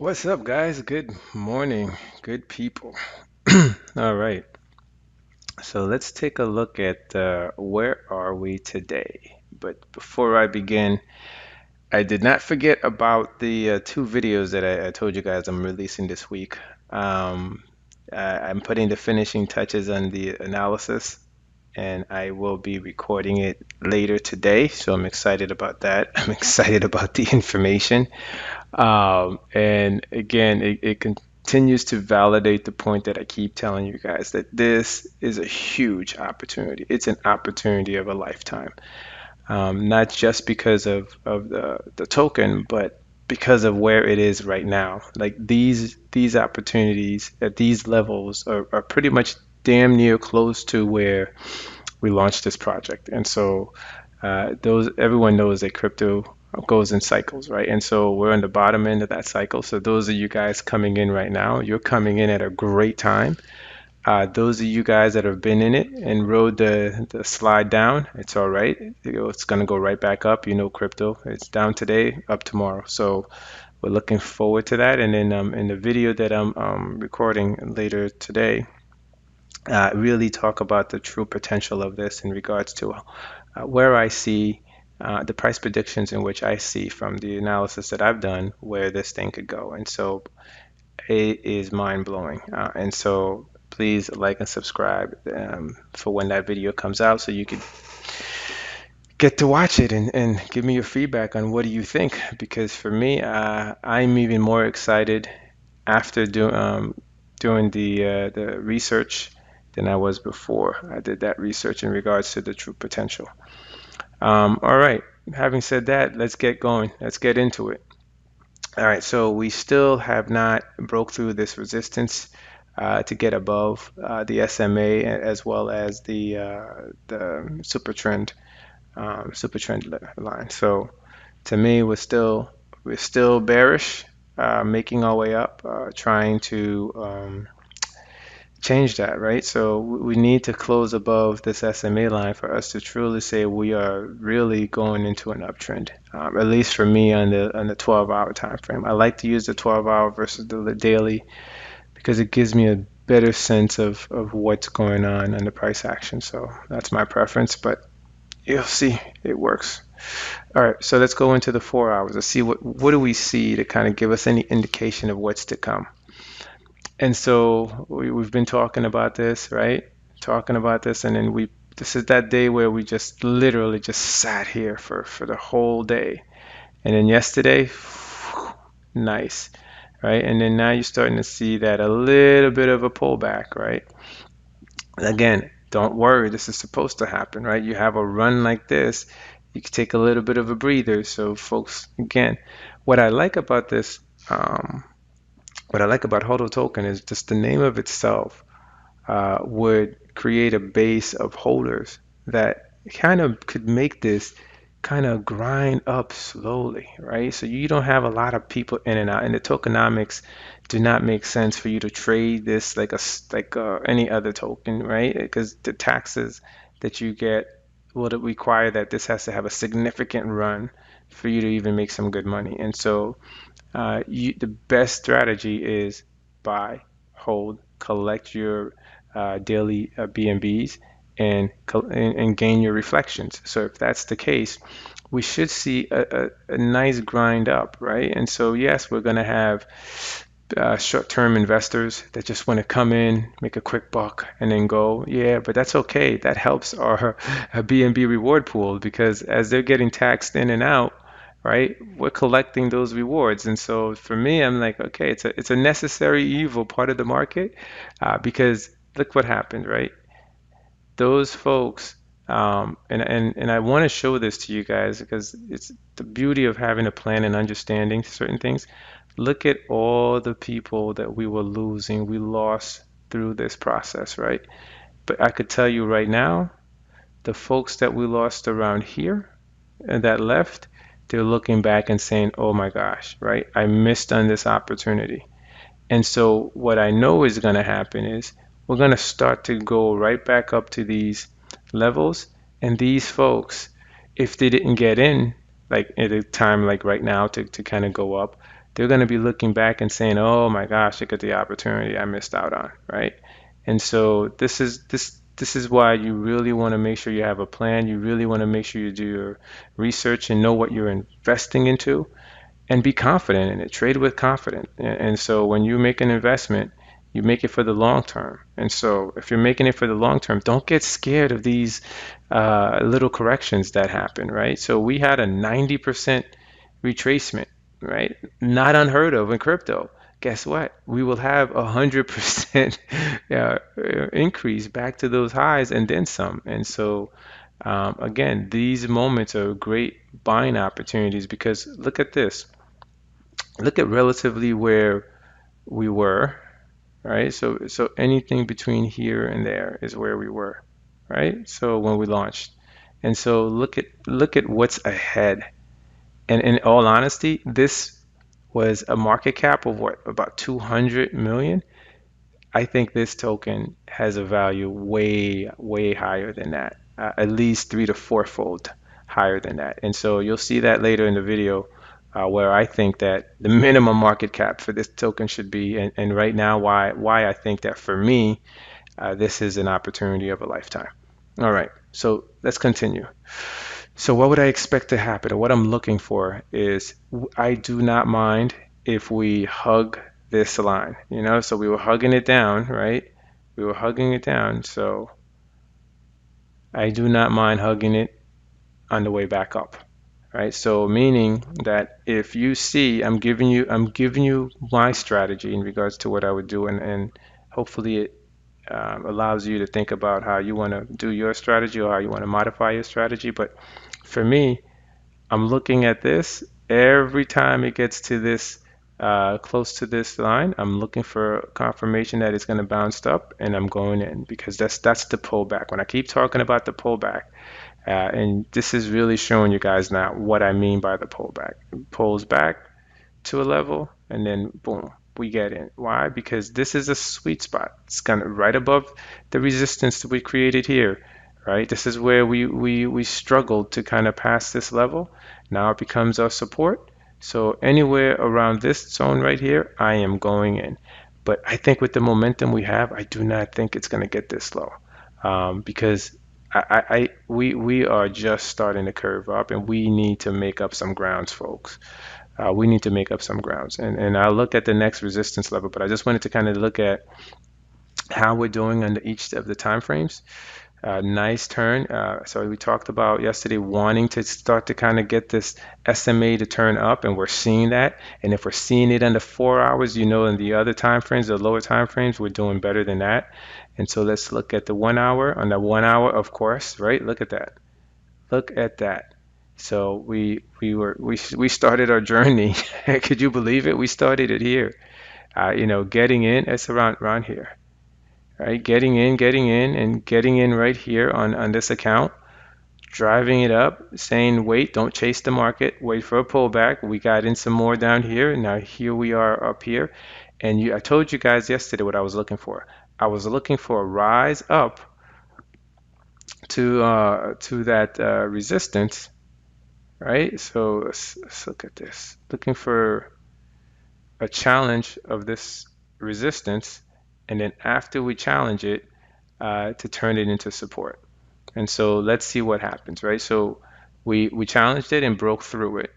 What's up, guys? Good morning, good people. All right, so let's take a look at where are we today. But before I begin, I did not forget about the two videos that I told you guys I'm releasing this week. Um, I'm putting the finishing touches on the analysis, and I will be recording it later today. So I'm excited about that. I'm excited about the information. And again, it continues to validate the point that I keep telling you guys that this is a huge opportunity. It's an opportunity of a lifetime, not just because of the token, but because of where it is right now. Like these opportunities at these levels are pretty much damn near close to where we launched this project. And so those everyone knows that crypto goes in cycles, right? And so we're on the bottom end of that cycle. So those of you guys coming in right now, you're coming in at a great time. Those of you guys that have been in it and rode the slide down, it's all right. It's going to go right back up. You know, crypto, it's down today, up tomorrow. So we're looking forward to that. And then in the video that I'm recording later today, really talk about the true potential of this in regards to where I see the price predictions in which I see from the analysis that I've done where this thing could go. And so it is mind blowing. And so please like and subscribe for when that video comes out so you could get to watch it and give me your feedback on what do you think. Because for me, I'm even more excited after doing the research than I was before I did that research in regards to the true potential. All right, having said that, let's get going. Let's get into it. All right, so we still have not broke through this resistance to get above the SMA as well as the super trend line. So to me, we're still bearish, making our way up, trying to change that, right? So we need to close above this SMA line for us to truly say we are really going into an uptrend. At least for me on the 12-hour time frame. I like to use the 12-hour versus the daily because it gives me a better sense of what's going on the price action. So that's my preference, but you'll see it works. All right, so let's go into the 4 hours. Let's see what do we see to kind of give us any indication of what's to come. And so we've been talking about this, right? Talking about this, and then this is that day where we just literally just sat here for the whole day. And then yesterday, nice, right? And then now you're starting to see that a little bit of a pullback, right? Again, don't worry, this is supposed to happen, right? You have a run like this, you can take a little bit of a breather. So folks, again, what I like about this, what I like about HODL token is just the name of itself would create a base of holders that kind of could make this kind of grind up slowly, right? So you don't have a lot of people in and out, and the tokenomics do not make sense for you to trade this like any other token, right? Because the taxes that you get will require that this has to have a significant run for you to even make some good money. And so the best strategy is buy, hold, collect your daily BNBs and gain your reflections. So if that's the case, we should see a nice grind up, right? And so yes, we're going to have short-term investors that just want to come in, make a quick buck, and then go. Yeah, but that's okay. That helps our BNB reward pool because as they're getting taxed in and out, right, we're collecting those rewards. And so for me, I'm like, okay, it's a necessary evil part of the market because look what happened, right? Those folks, and I want to show this to you guys because it's the beauty of having a plan and understanding certain things. Look at all the people that we were losing, we lost through this process, right? But I could tell you right now, the folks that we lost around here and that left, they're looking back and saying, oh my gosh, right? I missed on this opportunity. And so what I know is going to happen is we're going to start to go right back up to these levels. And these folks, if they didn't get in, like at a time like right now to kind of go up, they're going to be looking back and saying, "Oh my gosh, look at the opportunity I missed out on," right? And so this is why you really want to make sure you have a plan. You really want to make sure you do your research and know what you're investing into and be confident in it. Trade with confidence. And so when you make an investment, you make it for the long term. And so if you're making it for the long term, don't get scared of these little corrections that happen, right? So we had a 90% retracement, right? Not unheard of in crypto. Guess what? We will have 100% increase back to those highs and then some. And so again, these moments are great buying opportunities because look at this. Look at relatively where we were, right? So anything between here and there is where we were, right? So when we launched. And so look at what's ahead. And in all honesty, this was a market cap of what, about 200 million. I think this token has a value way, way higher than that, at least 3 to 4 fold higher than that. And so you'll see that later in the video where I think that the minimum market cap for this token should be, and right now why I think that for me, this is an opportunity of a lifetime. All right, so let's continue. So what would I expect to happen, or what I'm looking for is I do not mind if we hug this line, so we were hugging it down, right? We were hugging it down, so I do not mind hugging it on the way back up, right? So meaning that if you see, I'm giving you my strategy in regards to what I would do, and hopefully it allows you to think about how you want to do your strategy or how you want to modify your strategy. But for me, I'm looking at this every time it gets to this close to this line. I'm looking for confirmation that it's going to bounce up, and I'm going in because that's the pullback. When I keep talking about the pullback, and this is really showing you guys now what I mean by the pullback. It pulls back to a level, and then boom, we get in. Why? Because this is a sweet spot. It's kind of right above the resistance that we created here, right? This is where we struggled to kind of pass this level. Now it becomes our support. So anywhere around this zone right here, I am going in. But I think with the momentum we have, I do not think it's going to get this low because we are just starting to curve up, and we need to make up some grounds, folks. We need to make up some grounds. And I'll look at the next resistance level, but I just wanted to kind of look at how we're doing under each of the time frames. Nice turn. So we talked about yesterday wanting to start to kind of get this SMA to turn up, and we're seeing that. And if we're seeing it under 4 hours, in the other time frames, the lower time frames, we're doing better than that. And so let's look at the 1 hour. On the 1 hour, of course, right? Look at that. Look at that. So we started our journey. Could you believe it? We started it here. Getting in. It's around here, right? And getting in right here on this account, driving it up, saying wait, don't chase the market, wait for a pullback. We got in some more down here. Now here we are up here, and I told you guys yesterday what I was looking for. I was looking for a rise up to that resistance. Right? So let's look at this. Looking for a challenge of this resistance, and then after we challenge it, to turn it into support. And so let's see what happens, right? So we challenged it and broke through it.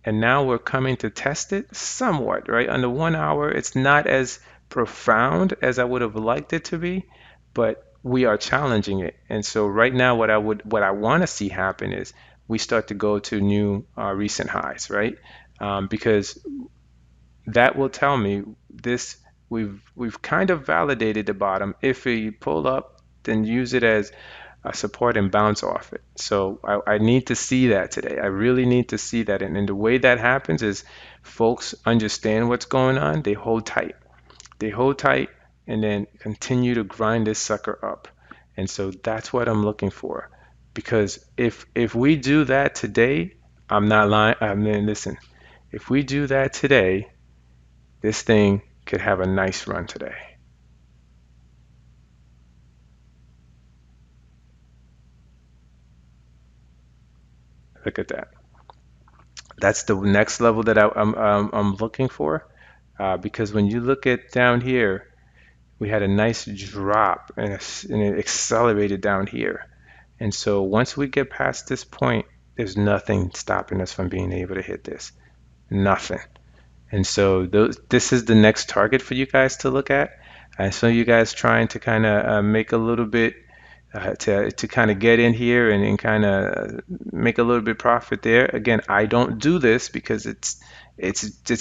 And now we're coming to test it somewhat, right? On the 1 hour, it's not as profound as I would have liked it to be, but we are challenging it. And so right now, what I want to see happen is we start to go to new recent highs, right? Because that will tell me this we've kind of validated the bottom. If we pull up, then use it as a support and bounce off it. So I need to see that today. I really need to see that. And the way that happens is folks understand what's going on. They hold tight. They hold tight and then continue to grind this sucker up. And so that's what I'm looking for. Because if we do that today, I'm not lying. I mean, listen, if we do that today, this thing could have a nice run today. Look at that. That's the next level that I'm looking for, because when you look at down here, we had a nice drop and it accelerated down here. And so once we get past this point, there's nothing stopping us from being able to hit this. Nothing. And so this is the next target for you guys to look at. I saw you guys trying to kind of make a little bit to kind of get in here and kind of make a little bit profit there. Again, I don't do this because it's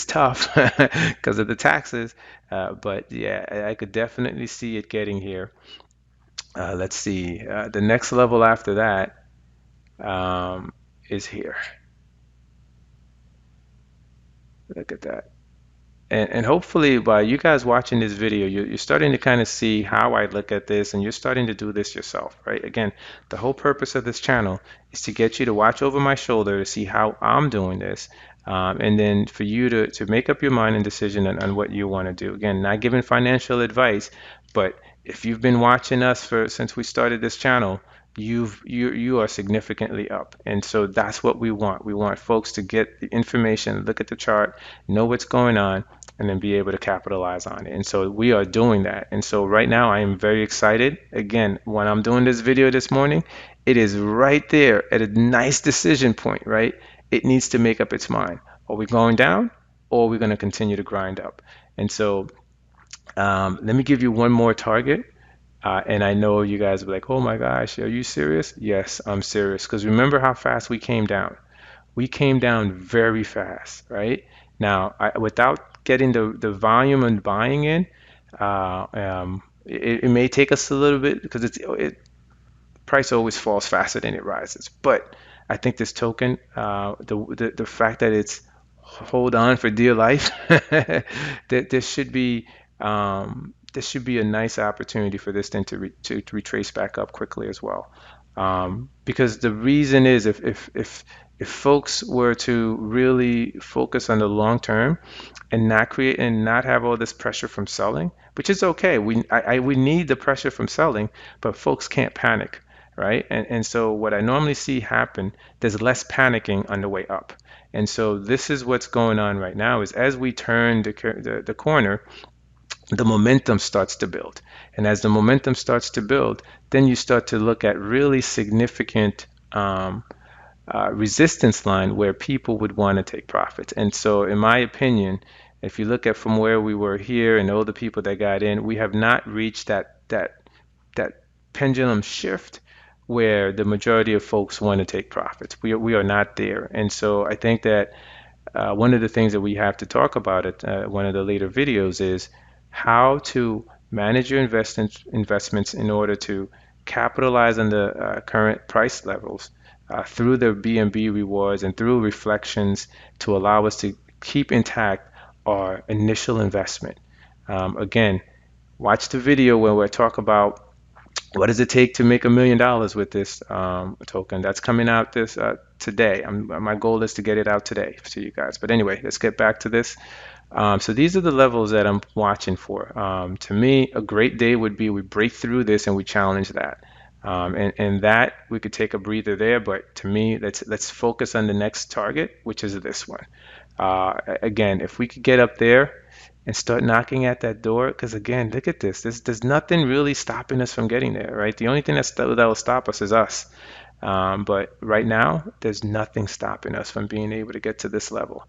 tough because of the taxes. But yeah, I could definitely see it getting here. Let's see. The next level after that is here. Look at that. And hopefully by you guys watching this video, you're starting to kind of see how I look at this and you're starting to do this yourself, right? Again, the whole purpose of this channel is to get you to watch over my shoulder to see how I'm doing this. And then for you to make up your mind and decision on what you want to do. Again, not giving financial advice, but if you've been watching us since we started this channel, you are significantly up, and so that's what we want. We want folks to get the information, look at the chart, know what's going on, and then be able to capitalize on it. And so we are doing that. And so right now I am very excited. Again, when I'm doing this video this morning, it is right there at a nice decision point, right? It needs to make up its mind. Are we going down, or are we going to continue to grind up? And so let me give you one more target. And I know you guys will be like, oh my gosh, are you serious? Yes, I'm serious. Because remember how fast we came down. We came down very fast, right? Now, without getting the volume and buying in, it may take us a little bit because price always falls faster than it rises. But I think this token, the fact that it's hold on for dear life, that this should be a nice opportunity for this thing to retrace back up quickly as well. Because the reason is if folks were to really focus on the long term and not have all this pressure from selling, which is okay. We need the pressure from selling, but folks can't panic, right? And so what I normally see happen, there's less panicking on the way up. And so this is what's going on right now is as we turn the corner, the momentum starts to build. And as the momentum starts to build, then you start to look at really significant resistance line where people would want to take profits. And so in my opinion, if you look at from where we were here and all the people that got in, we have not reached that pendulum shift where the majority of folks want to take profits. We are not there. And so I think that one of the things that we have to talk about at one of the later videos is how to manage your investments in order to capitalize on the current price levels through the BNB rewards and through reflections to allow us to keep intact our initial investment. Again, watch the video where we talk about what does it take to make $1 million with this token. That's coming out this today. My goal is to get it out today to you guys. But anyway, let's get back to this. So these are the levels that I'm watching for. To me, a great day would be we break through this and we challenge that. And that we could take a breather there, but to me, let's focus on the next target, which is this one. Again, if we could get up there and start knocking at that door, because again, look at this. There's nothing really stopping us from getting there, right? The only thing that will stop us is us. But right now, there's nothing stopping us from being able to get to this level.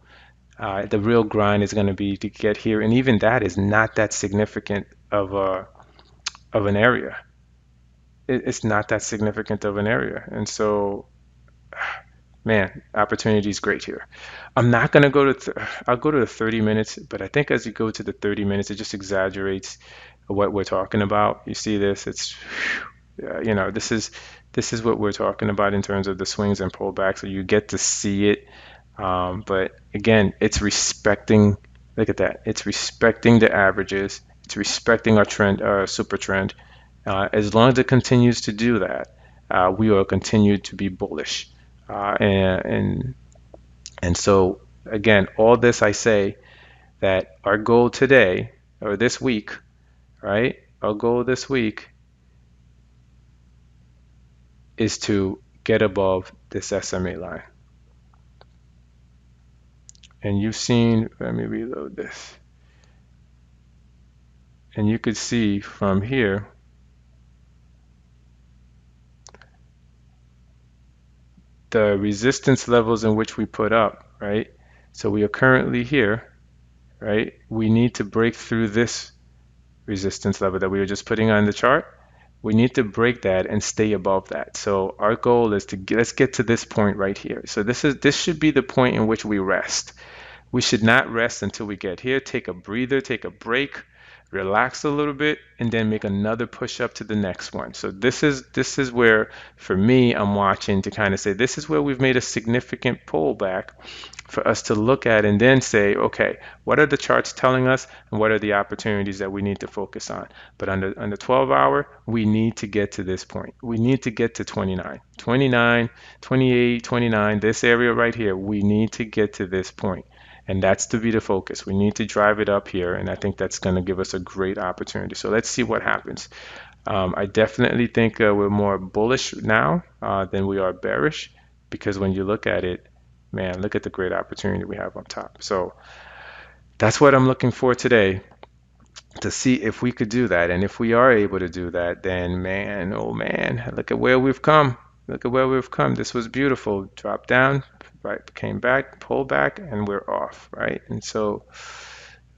The real grind is going to be to get here, and even that is not that significant of an area. It's not that significant of an area, and so, man, opportunity is great here. I'm not going to go to, I'll go to the 30 minutes, but I think as you go to the 30 minutes, it just exaggerates what we're talking about. You see this, this is what we're talking about in terms of the swings and pullbacks, so you get to see it. But again, it's respecting, look at that, it's respecting the averages, it's respecting our trend, our super trend. As long as it continues to do that, we will continue to be bullish. And so again, all this I say that our goal today or this week, right? Our goal this week is to get above this SMA line. And you've seen, let me reload this. And you could see from here, the resistance levels in which we put up, right? So we are currently here, right? We need to break through this resistance level that we were just putting on the chart. We need to break that and stay above that. So our goal is to let's get to this point right here. So this should be the point in which we rest. We should not rest until we get here. Take a breather, take a break, relax a little bit, and then make another push up to the next one. So this is where, for me, I'm watching to kind of say this is where we've made a significant pullback for us to look at and then say, okay, what are the charts telling us and what are the opportunities that we need to focus on? But on the 12-hour, we need to get to this point. We need to get to 29, 29, 28, 29, this area right here. We need to get to this point. And that's to be the focus. We need to drive it up here, and I think that's going to give us a great opportunity. So let's see what happens. I definitely think we're more bullish now than we are bearish, because when you look at it, man, look at the great opportunity we have on top. So that's what I'm looking for today, to see if we could do that. And if we are able to do that, then man, oh man, look at where we've come. Look at where we've come. This was beautiful. Drop down, right? Came back, pull back, and we're off, right? And so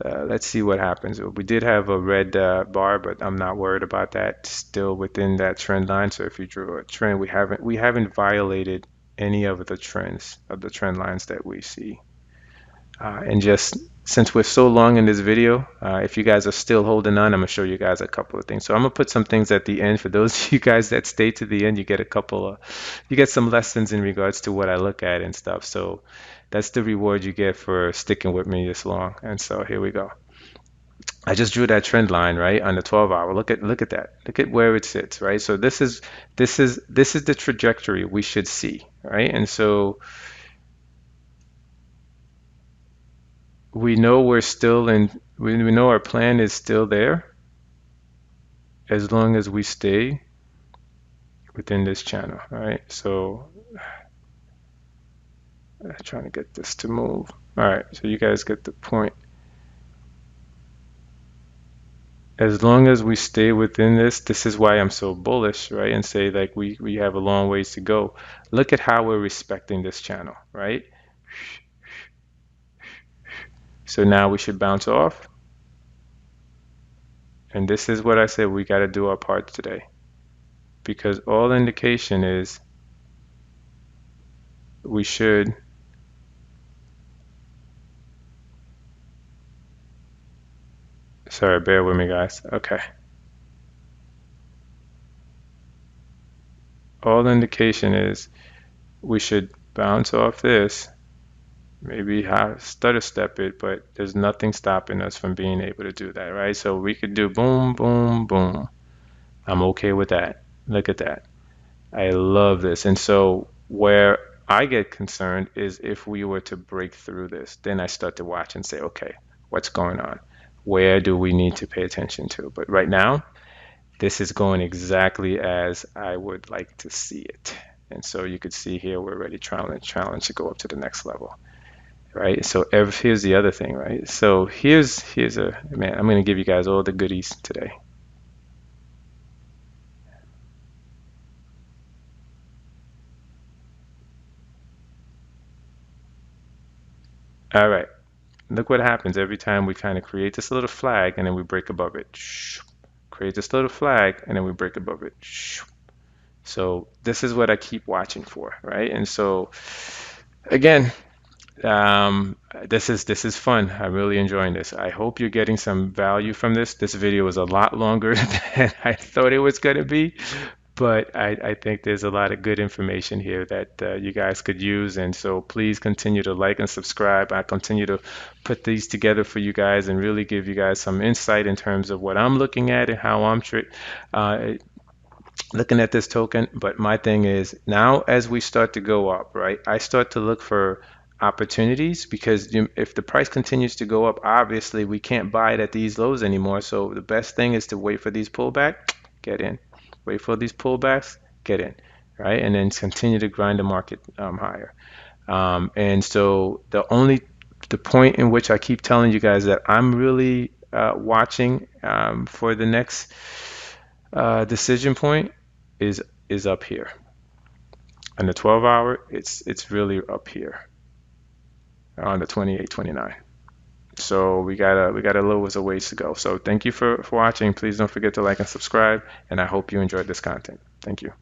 let's see what happens. We did have a red bar, but I'm not worried about that. Still within that trend line. So if you drew a trend, we haven't violated any of the trends of the trend lines that we see. And just since we're so long in this video, if you guys are still holding on, I'm gonna show you guys a couple of things. So I'm gonna put some things at the end for those of you guys that stay to the end. You get you get some lessons in regards to what I look at and stuff. So that's the reward you get for sticking with me this long. And so here we go. I just drew that trend line right on the 12-hour. Look at that. Look at where it sits, right? So this is the trajectory we should see, right? And so we know we're still in, we know our plan is still there as long as we stay within this channel, right? So I'm trying to get this to move. All right, so you guys get the point. As long as we stay within this is why I'm so bullish, right? And say like we have a long ways to go. Look at how we're respecting this channel, right? So now we should bounce off. And this is what I said, we got to do our part today. Because all indication is we should sorry, bear with me guys. Okay. All indication is we should bounce off this, maybe stutter step it, but there's nothing stopping us from being able to do that, right? So we could do boom, boom, boom. I'm okay with that. Look at that. I love this. And so where I get concerned is if we were to break through this, then I start to watch and say, okay, what's going on? Where do we need to pay attention to? But right now, this is going exactly as I would like to see it. And so you could see here, we're already trying to go up to the next level, right? So here's the other thing, right? So here's a, man, I'm going to give you guys all the goodies today. All right, look what happens every time we kind of create this little flag and then we break above it. Create this little flag and then we break above it. So this is what I keep watching for, right? And so again, this is fun. I'm really enjoying this. I hope you're getting some value from this. This video was a lot longer than I thought it was going to be, but I think there's a lot of good information here that you guys could use. And so please continue to like and subscribe. I continue to put these together for you guys and really give you guys some insight in terms of what I'm looking at and how I'm looking at this token. But my thing is now as we start to go up, right, I start to look for opportunities, because if the price continues to go up, obviously we can't buy it at these lows anymore. So the best thing is to wait for these pullback, get in, wait for these pullbacks, get in, right? And then continue to grind the market higher. And so the only the point in which I keep telling you guys that I'm really watching for the next decision point is up here. On the 12-hour, it's really up here on the 28, 29. So we got a little ways to go. So thank you for watching. Please don't forget to like and subscribe, and I hope you enjoyed this content. Thank you.